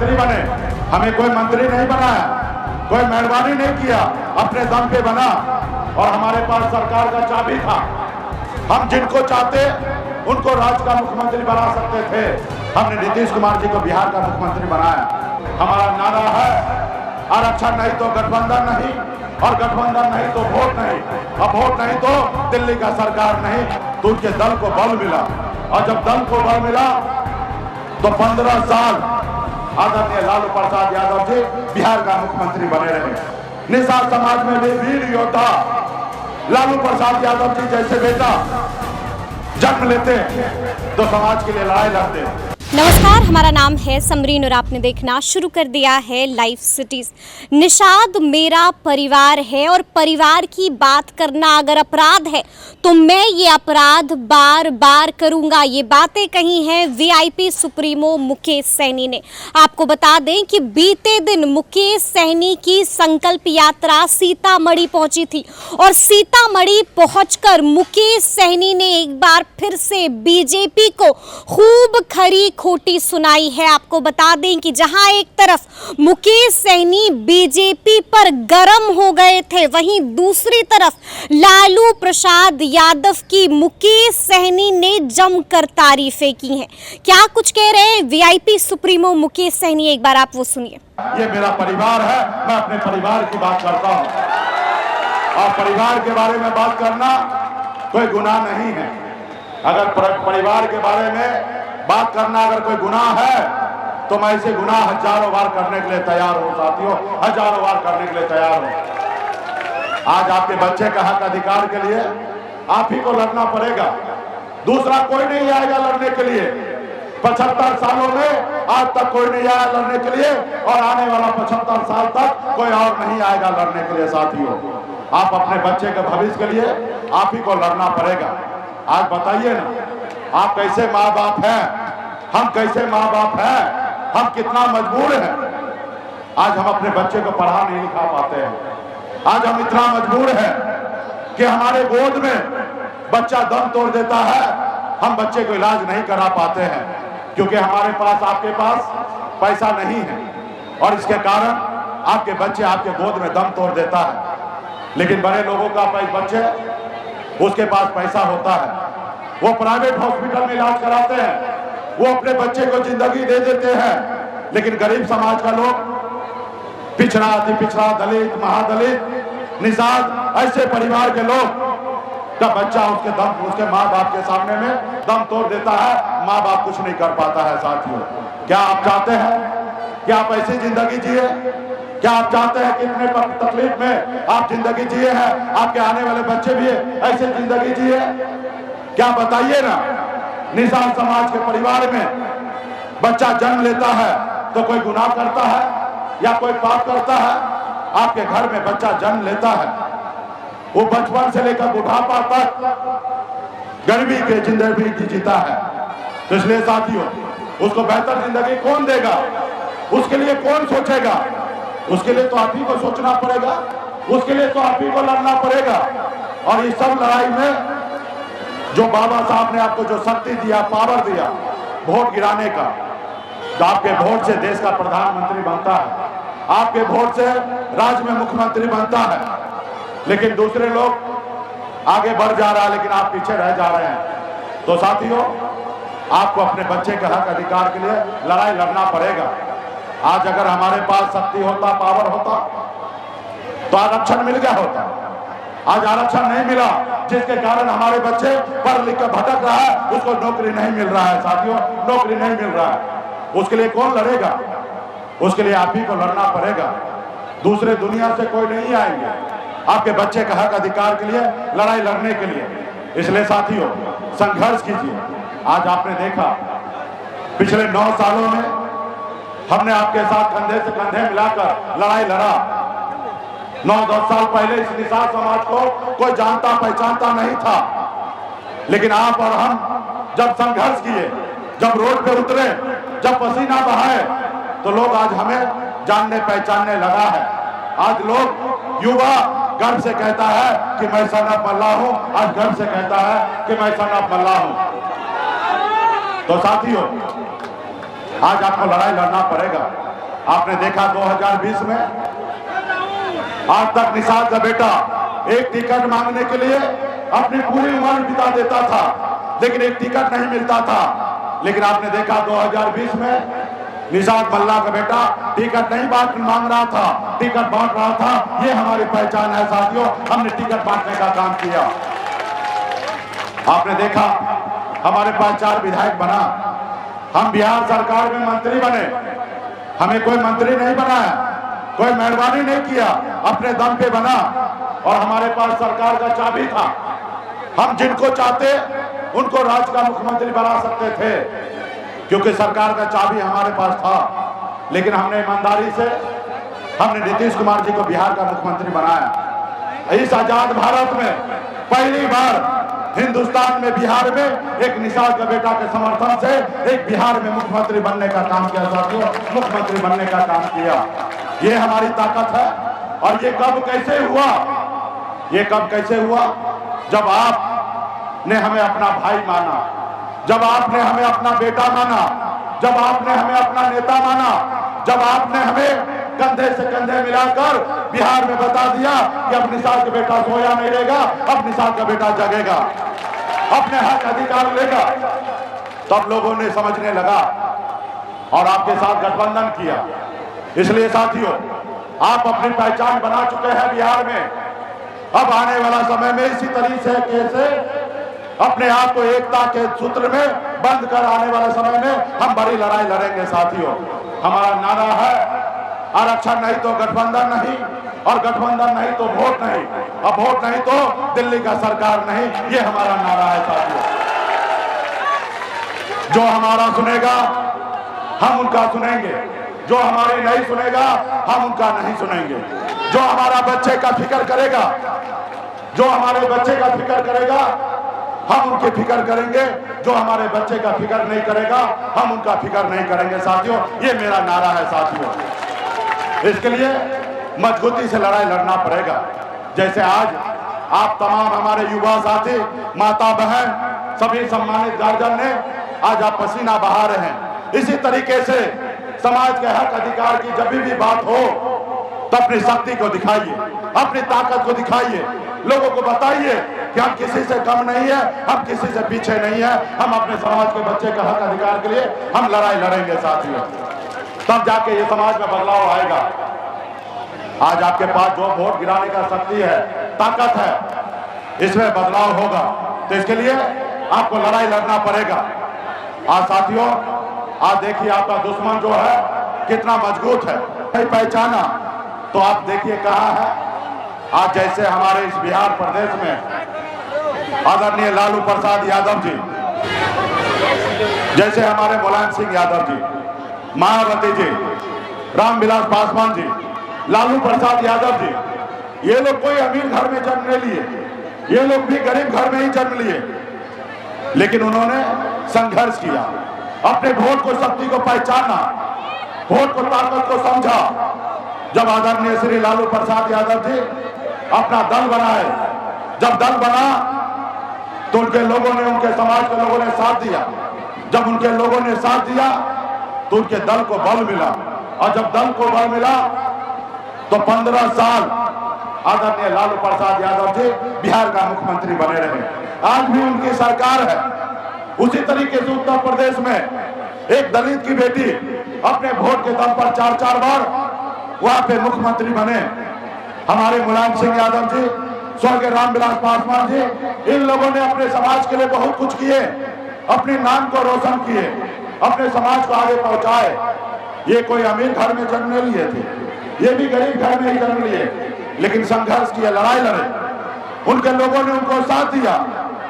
मंत्री बने, हमें कोई मंत्री नहीं बनाया, कोई मेहरबानी नहीं किया, अपने दम पे बना। और हमारे पास सरकार का चाबी था, हम जिनको चाहते उनको राज्य का मुख्यमंत्री बना सकते थे। हमने नीतीश कुमार जी को बिहार का मुख्यमंत्री बनाया। हमारा नारा है आरक्षण नहीं तो गठबंधन नहीं, और गठबंधन नहीं तो वोट नहीं, अब वोट नहीं तो दिल्ली का सरकार नहीं। तो उनके दल को बल मिला, और जब दल को बल मिला तो 15 साल आदरणीय लालू प्रसाद यादव जी बिहार का मुख्यमंत्री बने रहे। निषाद समाज में भी वीर योद्धा लालू प्रसाद यादव जी जैसे बेटा जन्म लेते तो समाज के लिए लड़ाई लड़ते। नमस्कार, हमारा नाम है समरीन और आपने देखना शुरू कर दिया है लाइव सिटीज। निषाद मेरा परिवार है और परिवार की बात करना अगर अपराध है तो मैं ये अपराध बार बार करूंगा। ये बातें कही हैं वीआईपी सुप्रीमो मुकेश सहनी ने। आपको बता दें कि बीते दिन मुकेश सहनी की संकल्प यात्रा सीतामढ़ी पहुंची थी और सीतामढ़ी पहुंचकर मुकेश सहनी ने एक बार फिर से बीजेपी को खूब खरी खोटी सुनाई है। आपको बता दें कि जहां एक तरफ मुकेश सहनी बीजेपी पर गर्म हो गए थे, वहीं दूसरी तरफ लालू प्रसाद यादव की मुकेश सहनी ने जमकर तारीफें की हैं। क्या कुछ कह रहे हैं वीआईपी सुप्रीमो मुकेश सहनी, एक बार आप वो सुनिए। ये मेरा परिवार है, मैं अपने परिवार की बात करता हूं, और परिवार के बारे में बात करना कोई गुनाह नहीं है। अगर परिवार के बारे में बात करना अगर कोई गुनाह है तो मैं इसे गुनाह हजारों बार करने के लिए तैयार हूं साथियों, हजारों बार करने के लिए तैयार हूं। आज आपके बच्चे का हक अधिकार के लिए आप ही को लड़ना पड़ेगा, दूसरा कोई नहीं आएगा लड़ने के लिए। 75 सालों में आज तक कोई नहीं आया लड़ने के लिए, और आने वाला 75 साल तक कोई और नहीं आएगा लड़ने के लिए। साथियों, आप अपने बच्चे के भविष्य के लिए आप ही को लड़ना पड़ेगा। आज बताइए ना, आप कैसे माँ बाप हैं, हम कैसे माँ बाप हैं, हम कितना मजबूर हैं। आज हम अपने बच्चे को पढ़ा नहीं लिखा पाते हैं। आज हम इतना मजबूर हैं कि हमारे गोद में बच्चा दम तोड़ देता है, हम बच्चे को इलाज नहीं करा पाते हैं क्योंकि हमारे पास आपके पास पैसा नहीं है, और इसके कारण आपके बच्चे आपके गोद में दम तोड़ देता है। लेकिन बड़े लोगों का बच्चे उसके पास पैसा होता है, वो प्राइवेट हॉस्पिटल में इलाज कराते हैं, वो अपने बच्चे को जिंदगी दे देते हैं। लेकिन गरीब समाज का लोग, पिछड़ा, अति पिछड़ा, दलित, महादलित, निषाद, ऐसे परिवार के लोग का बच्चा उसके माँ बाप के सामने में दम तोड़ देता है, माँ बाप कुछ नहीं कर पाता है। साथियों, क्या आप चाहते हैं कि आप ऐसी जिंदगी जिए? क्या आप चाहते हैं कि इतने तकलीफ में आप जिंदगी जिए हैं, आपके आने वाले बच्चे भी ऐसे जिंदगी जिए? क्या बताइए ना, निषाद समाज के परिवार में बच्चा जन्म लेता है तो कोई गुनाह करता है या कोई पाप करता है? आपके घर में बच्चा जन्म लेता है, वो बचपन से लेकर बुढ़ापा तक गरीबी के जिंदगी जीता है। तो इसलिए साथियों, उसको बेहतर जिंदगी कौन देगा? उसके लिए कौन सोचेगा? उसके लिए तो आप ही को सोचना पड़ेगा, उसके लिए तो आप ही को लड़ना पड़ेगा। और इस सब लड़ाई में जो बाबा साहब ने आपको जो शक्ति दिया, पावर दिया वोट गिराने का, तो आपके वोट से देश का प्रधानमंत्री बनता है, आपके वोट से राज्य में मुख्यमंत्री बनता है। लेकिन दूसरे लोग आगे बढ़ जा रहा है, लेकिन आप पीछे रह जा रहे हैं। तो साथियों, आपको अपने बच्चे के हक अधिकार के लिए लड़ाई लड़ना पड़ेगा। आज अगर हमारे पास शक्ति होता, पावर होता, तो आरक्षण मिल गया होता। आज आरक्षण नहीं मिला, जिसके कारण हमारे बच्चे पढ़ लिख कर भटक रहा है, उसको नौकरी नहीं मिल रहा है। साथियों, नौकरी नहीं मिल रहा है। उसके लिए कौन लड़ेगा? उसके लिए आप ही को लड़ना पड़ेगा, दूसरे दुनिया से कोई नहीं आएंगे आपके बच्चे का हक अधिकार के लिए लड़ाई लड़ने के लिए। इसलिए साथियों, संघर्ष कीजिए। आज आपने देखा पिछले 9 सालों में हमने आपके साथ कंधे से कंधे मिलाकर लड़ाई लड़ा। 9-10 साल पहले इस निषाद समाज को कोई जानता पहचानता नहीं था, लेकिन आप और हम जब संघर्ष किए, जब रोड पे उतरे, जब पसीना बहाए, तो लोग आज हमें जानने पहचानने लगा है। आज लोग, युवा गर्व से कहता है कि मैं सन ऑफ मल्लाह हूं, आज गर्व से कहता है कि मैं सन ऑफ मल्लाह हूं। तो साथियों, आज आपको लड़ाई लड़ना पड़ेगा। आपने देखा 2020 में आज तक निषाद का बेटा एक टिकट मांगने के लिए अपनी पूरी उम्र बिता देता था, लेकिन एक टिकट नहीं मिलता था। लेकिन आपने देखा 2020 में निषाद मल्ला का बेटा टिकट नहीं मांग रहा था, टिकट बांट रहा था। ये हमारी पहचान है साथियों, हमने टिकट बांटने का काम किया। आपने देखा हमारे पास 4 विधायक बना, हम बिहार सरकार में मंत्री बने, हमें कोई मंत्री नहीं बनाया, कोई मेहरबानी नहीं किया, अपने दम पे बना। और हमारे पास सरकार का चाबी था, हम जिनको चाहते उनको राज्य का मुख्यमंत्री बना सकते थे, क्योंकि सरकार का चाबी हमारे पास था। लेकिन हमने ईमानदारी से हमने नीतीश कुमार जी को बिहार का मुख्यमंत्री बनाया। इस आजाद भारत में पहली बार हिंदुस्तान में बिहार में एक निषाद का बेटा के समर्थन से एक बिहार में मुख्यमंत्री बनने का काम किया साथियों, मुख्यमंत्री बनने का काम किया। ये हमारी ताकत है। और ये कब कैसे हुआ? ये कब कैसे हुआ? जब आपने हमें अपना भाई माना, जब आपने हमें अपना बेटा माना, जब आपने हमें अपना नेता माना, जब आपने हमें कंधे से कंधे मिलाकर बिहार में बता दिया कि अब निषाद का बेटा सोया नहीं रहेगा, अब निषाद का बेटा जगेगा, अपने हक अधिकार लेगा। तब लोगों ने समझने लगा और आपके साथ गठबंधन किया। इसलिए साथियों, आप अपनी पहचान बना चुके हैं बिहार में। अब आने वाला समय में इसी तरीके से अपने आप को एकता के सूत्र में बंद कर आने वाले समय में हम बड़ी लड़ाई लड़ेंगे साथियों। हमारा नारा है आरक्षण नहीं तो गठबंधन नहीं, और गठबंधन नहीं तो वोट नहीं, अब वोट नहीं तो दिल्ली का सरकार नहीं। ये हमारा नारा है साथियों। जो हमारा सुनेगा हम उनका सुनेंगे, जो हमारी नहीं सुनेगा हम उनका नहीं सुनेंगे। जो हमारा बच्चे का फिक्र करेगा, जो हमारे बच्चे का फिक्र करेगा हम उनकी फिक्र करेंगे, जो हमारे बच्चे का फिक्र नहीं करेगा हम उनका फिक्र नहीं करेंगे साथियों। ये मेरा नारा है साथियों। इसके लिए मजबूती से लड़ाई लड़ना पड़ेगा। जैसे आज आप तमाम हमारे युवा साथी, माता बहन, सभी सम्मानित गार्जियन ने आज आप पसीना बहा रहे हैं। इसी तरीके से समाज के हक अधिकार की जब भी बात हो तो अपनी शक्ति को दिखाइए, अपनी ताकत को दिखाइए, लोगों को बताइए कि हम किसी से कम नहीं है, हम किसी से पीछे नहीं है, हम अपने समाज के बच्चे का हक अधिकार के लिए हम लड़ाई लड़ेंगे साथियों। तब जाके ये समाज में बदलाव आएगा। आज आपके पास जो वोट गिराने का शक्ति है, ताकत है, इसमें बदलाव होगा। तो इसके लिए आपको लड़ाई लड़ना पड़ेगा। आज साथियों, आज देखिए आपका दुश्मन जो है कितना मजबूत है, पहचाना तो आप देखिए कहाँ है। आज जैसे हमारे इस बिहार प्रदेश में आदरणीय लालू प्रसाद यादव जी, जैसे हमारे मुलायम सिंह यादव जी, मायावती जी, रामविलास पासवान जी, लालू प्रसाद यादव जी, ये लोग कोई अमीर घर में जन्म नहीं लिए, ये लोग भी गरीब घर में ही जन्म लिए, लेकिन उन्होंने संघर्ष किया, अपने वोट को शक्ति को पहचाना, वोट को ताकत को समझा। जब आदरणीय श्री लालू प्रसाद यादव जी अपना दल बनाए, जब दल बना तो उनके लोगों ने, उनके समाज के लोगों ने साथ दिया। जब उनके लोगों ने साथ दिया तो उनके दल को बल मिला, और जब दल को बल मिला तो 15 साल आदरणीय लालू प्रसाद यादव जी बिहार का मुख्यमंत्री बने रहे। आज भी उनकी सरकार है। उसी तरीके से उत्तर प्रदेश में एक दलित की बेटी अपने वोट के दम पर 4-4 बार वहां पे मुख्यमंत्री बने। हमारे मुलायम सिंह यादव जी, स्वर्गीय रामविलास पासवान जी, इन लोगों ने अपने समाज के लिए बहुत कुछ किए, अपने नाम को रोशन किए, अपने समाज को आगे पहुंचाए। ये कोई अमीर घर में जन्म नहीं लिए थे, ये भी गरीब घर में ही जन्म लिए, लेकिन संघर्ष किए, लड़ाई लड़े, उनके लोगों ने उनको साथ दिया,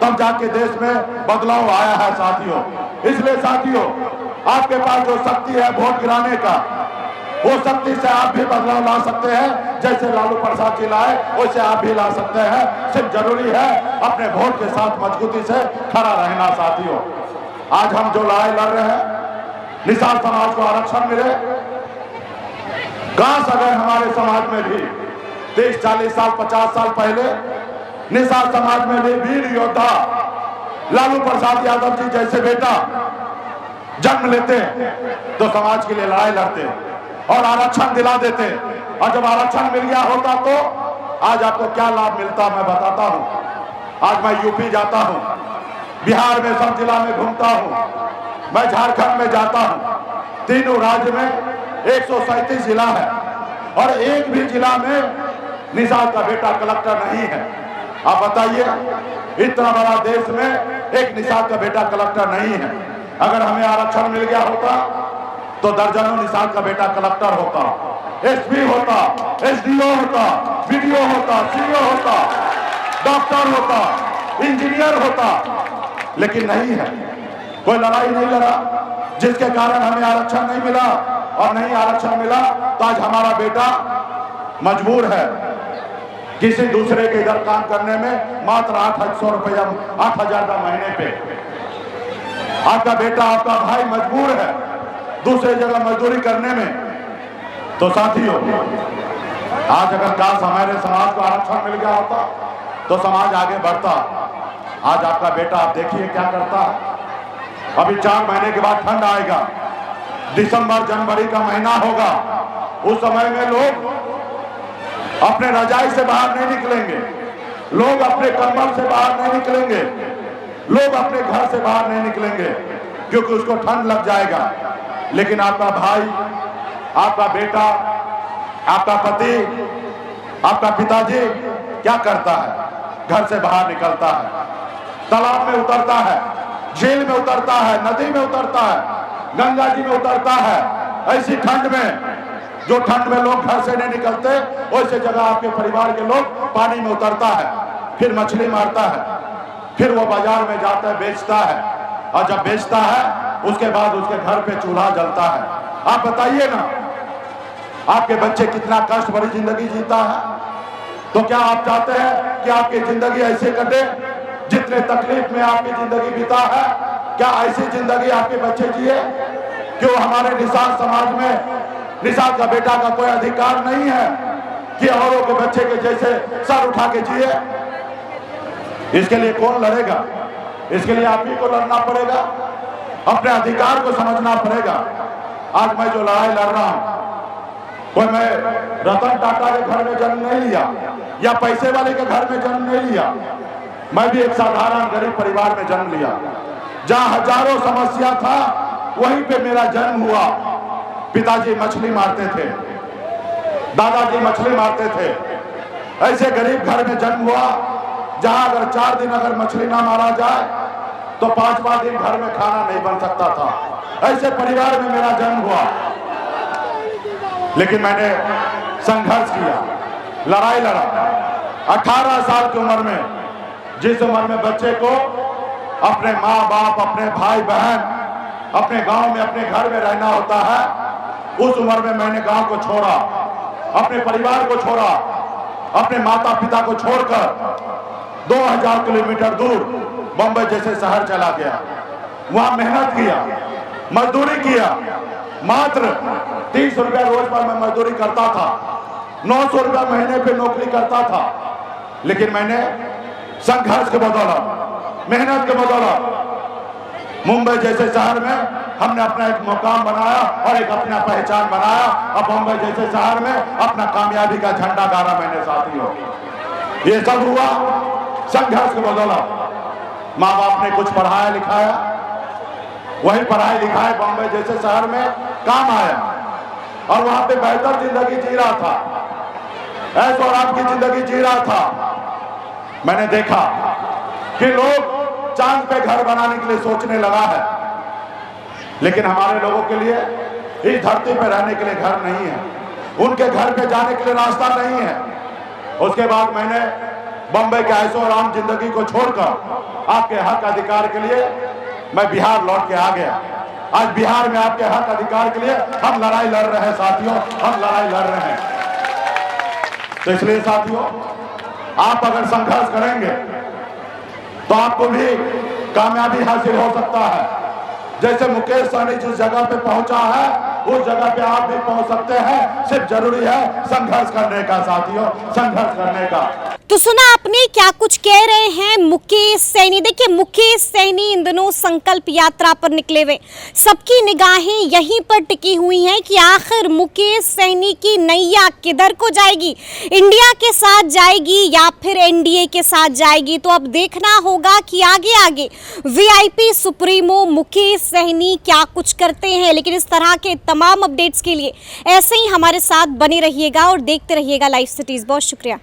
तब जाके देश में बदलाव आया है साथियों। इसलिए साथियों, आपके पास जो शक्ति है वोट गिराने का, वो शक्ति से आप भी बदलाव ला सकते हैं। जैसे लालू प्रसाद जी लाए वैसे आप भी ला सकते हैं। सिर्फ जरूरी है अपने वोट के साथ मजबूती से खड़ा रहना साथियों। आज हम जो लड़ाई लड़ रहे हैं, निषाद समाज को आरक्षण मिले, काश अगर हमारे समाज में भी 30, 40 साल, 50 साल पहले निषाद समाज में भी वीर योद्धा लालू प्रसाद यादव जी जैसे बेटा जन्म लेते तो समाज के लिए लड़ाई लड़ते। और आरक्षण दिला देते। और जब आरक्षण मिल गया होता तो आज आपको क्या लाभ मिलता मैं बताता हूं। आज मैं यूपी जाता हूं, बिहार में सब जिला में घूमता हूं, मैं झारखंड में जाता हूं। तीनों राज्य में 137 जिला है और एक भी जिला में निषाद का बेटा कलेक्टर नहीं है। आप बताइए, इतना बड़ा देश में एक निषाद का बेटा कलेक्टर नहीं है। अगर हमें आरक्षण मिल गया होता तो दर्जनों निषाद का बेटा कलेक्टर होता, एसपी होता, एसडीओ होता, बीडीओ होता, सीओ होता, डॉक्टर होता, इंजीनियर होता, लेकिन नहीं है। कोई लड़ाई नहीं लड़ा, जिसके कारण हमें आरक्षण नहीं मिला। और नहीं आरक्षण मिला तो आज हमारा बेटा मजबूर है किसी दूसरे के इधर काम करने में, मात्र 800 रुपया 8,000 का महीने पे। आपका बेटा, आपका भाई मजबूर है दूसरे जगह मजदूरी करने में। तो साथियों, आज अगर काश हमारे समाज को आरक्षण मिल गया होता तो समाज आगे बढ़ता। आज आपका बेटा, आप देखिए क्या करता है। अभी 4 महीने के बाद ठंड आएगा, दिसंबर जनवरी का महीना होगा। उस समय में लोग अपने रजाई से बाहर नहीं निकलेंगे, लोग अपने कंबल से बाहर नहीं निकलेंगे, लोग अपने घर से बाहर नहीं निकलेंगे क्योंकि उसको ठंड लग जाएगा। लेकिन आपका भाई, आपका बेटा, आपका पति, आपका पिताजी क्या करता है? घर से बाहर निकलता है, तालाब में उतरता है, झील में उतरता है, नदी में उतरता है, गंगा जी में उतरता है। ऐसी ठंड में, जो ठंड में लोग घर से नहीं निकलते, वैसे जगह आपके परिवार के लोग पानी में उतरता है, फिर मछली मारता है, फिर वो बाजार में जाता है, बेचता है। और जब बेचता है उसके बाद उसके घर पे चूल्हा जलता है। आप बताइए ना, आपके बच्चे कितना कष्ट भरी जिंदगी जीता है। तो क्या आप चाहते हैं कि आपकी जिंदगी ऐसे कटे जितने तकलीफ में आपकी जिंदगी बीता है? क्या ऐसी जिंदगी आपके बच्चे जिए? क्यों हमारे निषाद समाज में निषाद का बेटा का कोई अधिकार नहीं है कि औरों के बच्चे के जैसे सर उठा के जिए? इसके लिए कौन लड़ेगा? इसके लिए आप ही को लड़ना पड़ेगा, अपने अधिकार को समझना पड़ेगा। आज मैं जो लड़ाई लड़ रहा हूं, कोई मैं रतन टाटा के घर में जन्म नहीं लिया या पैसे वाले के घर में जन्म नहीं लिया। मैं भी एक साधारण गरीब परिवार में जन्म लिया, जहां हजारों समस्या था, वहीं पे मेरा जन्म हुआ। पिताजी मछली मारते थे, दादाजी मछली मारते थे। ऐसे गरीब घर में जन्म हुआ जहां अगर 4 दिन अगर मछली ना मारा जाए तो 5 दिन घर में खाना नहीं बन सकता था। ऐसे परिवार में मेरा जन्म हुआ। लेकिन मैंने संघर्ष किया, लड़ाई लड़ा। 18 साल की उम्र में, जिस उम्र में बच्चे को अपने माँ बाप, अपने भाई बहन, अपने गांव में, अपने घर में रहना होता है, उस उम्र में मैंने गांव को छोड़ा, अपने परिवार को छोड़ा, अपने माता पिता को छोड़कर 2000 किलोमीटर दूर बंबई जैसे शहर चला गया। वहां मेहनत किया, मजदूरी किया। मात्र 30 रुपया रोज पर मैं मजदूरी करता था, 900 रुपया महीने पे नौकरी करता था। लेकिन मैंने संघर्ष के बदौलत, मेहनत के बदौलत मुंबई जैसे शहर में हमने अपना एक मुकाम बनाया और एक अपना पहचान बनाया। अब मुंबई जैसे शहर में अपना कामयाबी का झंडा गाड़ा मैंने साथियों। ये सब हुआ संघर्ष के बदौलत। माँ बाप ने कुछ पढ़ाया लिखाया, वही पढ़ाई लिखाई बॉम्बे जैसे शहर में काम आया और वहां पे बेहतर जिंदगी जी रहा था, ऐश और आपकी जिंदगी जी रहा था। मैंने देखा कि लोग चांद पे घर बनाने के लिए सोचने लगा है, लेकिन हमारे लोगों के लिए इस धरती पे रहने के लिए घर नहीं है, उनके घर पे जाने के लिए रास्ता नहीं है। उसके बाद मैंने बम्बई के ऐशो आराम जिंदगी को छोड़कर आपके हक अधिकार के लिए मैं बिहार लौट के आ गया। आज बिहार में आपके हक अधिकार के लिए हम लड़ाई लड़ रहे हैं साथियों, हम लड़ाई लड़ रहे हैं। तो इसलिए साथियों, आप अगर संघर्ष करेंगे तो आपको भी कामयाबी हासिल हो सकता है। जैसे मुकेश सहनी जिस जगह पे पहुंचा है, उस जगह पे आप भी पहुंच सकते हैं। सिर्फ जरूरी है संघर्ष करने का साथियों, संघर्ष करने का। तो सुना आपने क्या कुछ कह रहे हैं मुकेश सैनी। देखिए मुकेश सैनी इन दिनों संकल्प यात्रा पर निकले हुए, सबकी निगाहें यहीं पर टिकी हुई हैं कि आखिर मुकेश सैनी की नैया किधर को जाएगी, इंडिया के साथ जाएगी या फिर एनडीए के साथ जाएगी। तो अब देखना होगा कि आगे आगे वीआईपी सुप्रीमो मुकेश सैनी क्या कुछ करते हैं। लेकिन इस तरह के तमाम अपडेट्स के लिए ऐसे ही हमारे साथ बने रहिएगा और देखते रहिएगा लाइव सिटीज। बहुत शुक्रिया।